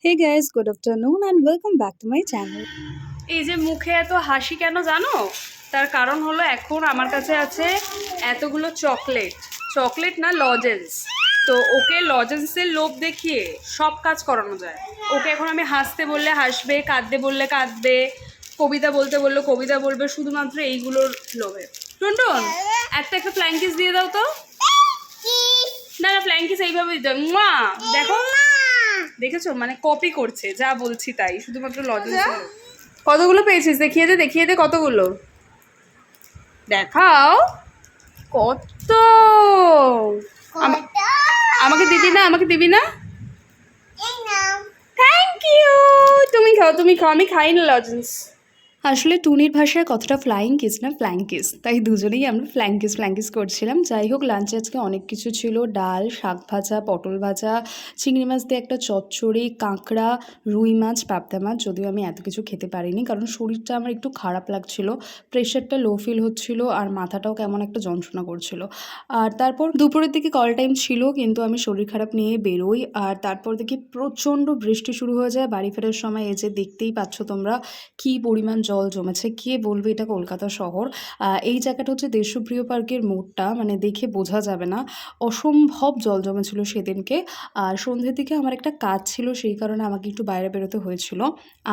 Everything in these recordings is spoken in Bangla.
Hey guys, good afternoon and welcome back to my channel. এই যে মুখে এত হাসি কেন জানো? তার কারণ হলো এখন আমার কাছে আছে এতগুলো চকলেট না লজেন্স। তো ওকে লজেন্সের লোভ দেখিয়ে সব কাজ করানো যায়। ওকে এখন আমি হাসতে বললে হাসবে, কাঁদতে বললে কাঁদবে, কবিতা বলতে বললে কবিতা বলবে, শুধুমাত্র এইগুলোর লোভে। টুনটুন, একটা ফ্লাইং কিস দিয়ে দাও তো। না না, ফ্লাইং কিস এইভাবে দিতে হয়। মা দেখো, দেখেছো মানে কপি করছে, যা বলছি তাই, শুধুমাত্র লজেন্স। কতগুলো পেয়েছিস দেখিয়ে দে কতগুলো দেখাও। কত? আমাকে দিবি না? Thank you. তুমি খাও, আমি খাই না লজেন্স। আসলে টুনির ভাষায় কতটা ফ্লাইং কিস না ফ্ল্যাঙ্কিস, তাই দুজনেই আমরা ফ্ল্যাঙ্কিস করছিলাম। যাই হোক, লাঞ্চে আজকে অনেক কিছু ছিল। ডাল, শাক ভাজা, পটল ভাজা, চিংড়ি মাছ দিয়ে একটা চচ্চড়ি, কাঁকড়া, রুই মাছ, পাবদা মাছ। যদিও আমি এত কিছু খেতে পারিনি কারণ শরীরটা আমার একটু খারাপ লাগছিল, প্রেশারটা লো ফিল হচ্ছিল আর মাথাটাও কেমন একটা যন্ত্রণা করছিল। আর তারপর দুপুরের দিকে কল টাইম ছিল, কিন্তু আমি শরীর খারাপ নিয়ে বেরোই। আর তারপর দেখি প্রচণ্ড বৃষ্টি শুরু হয়ে যায়। বাড়ি ফেরার সময় এই যে দেখতেই পাচ্ছ তোমরা কী পরিমাণ জল জমেছে। কে বলবে এটা কলকাতা শহর। এই জায়গাটা হচ্ছে দেশপ্রিয় পার্কের মোড়টা, মানে দেখে বোঝা যাবে না, অসম্ভব জল জমেছিল সেদিনকে। আর সন্ধ্যের দিকে আমার একটা কাজ ছিল, সেই কারণে আমাকে একটু বাইরে বেরোতে হয়েছিল।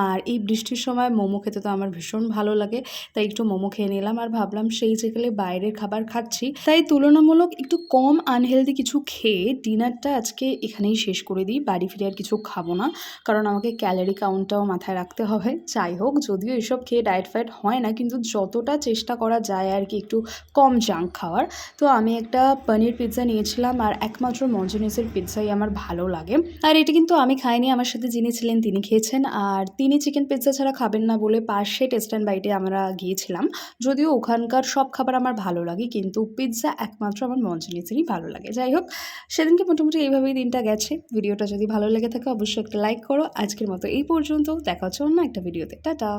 আর এই বৃষ্টির সময় মোমো খেতে তো আমার ভীষণ ভালো লাগে, তাই একটু মোমো খেয়ে নিলাম। আর ভাবলাম সেই যেখানে বাইরের খাবার খাচ্ছি, তাই তুলনামূলক একটু কম আনহেলদি কিছু খেয়ে ডিনারটা আজকে এখানেই শেষ করে দিই। বাড়ি ফিরে আর কিছু খাবো না, কারণ আমাকে ক্যালোরি কাউন্টটাও মাথায় রাখতে হবে। যাই হোক, যদিও এসব খেয়ে ডায়েট ফায়েট হয় না, কিন্তু যতটা চেষ্টা করা যায় আর কি একটু কম জাঙ্ক খাওয়ার। তো আমি একটা পনির পিৎজা নিয়েছিলাম, আর একমাত্র মঞ্জুনিসের পিৎজাই আমার ভালো লাগে। আর এটা কিন্তু আমি খাইনি, আমার সাথে যিনি ছিলেন তিনি খেয়েছেন। আর তিনি চিকেন পিৎজা ছাড়া খাবেন না বলে পাশে টেস্ট অ্যান্ড বাইটে আমরা গিয়েছিলাম। যদিও ওখানকার সব খাবার আমার ভালো লাগে, কিন্তু পিৎজা একমাত্র আমার মঞ্জুনিসেরই ভালো লাগে। যাই হোক, সেদিনকে মোটামুটি এইভাবেই দিনটা গেছে। ভিডিওটা যদি ভালো লেগে থাকে অবশ্যই একটা লাইক করো। আজকের মতো এই পর্যন্ত, দেখা হচ্ছে অন্য একটা ভিডিওতে। টাটা।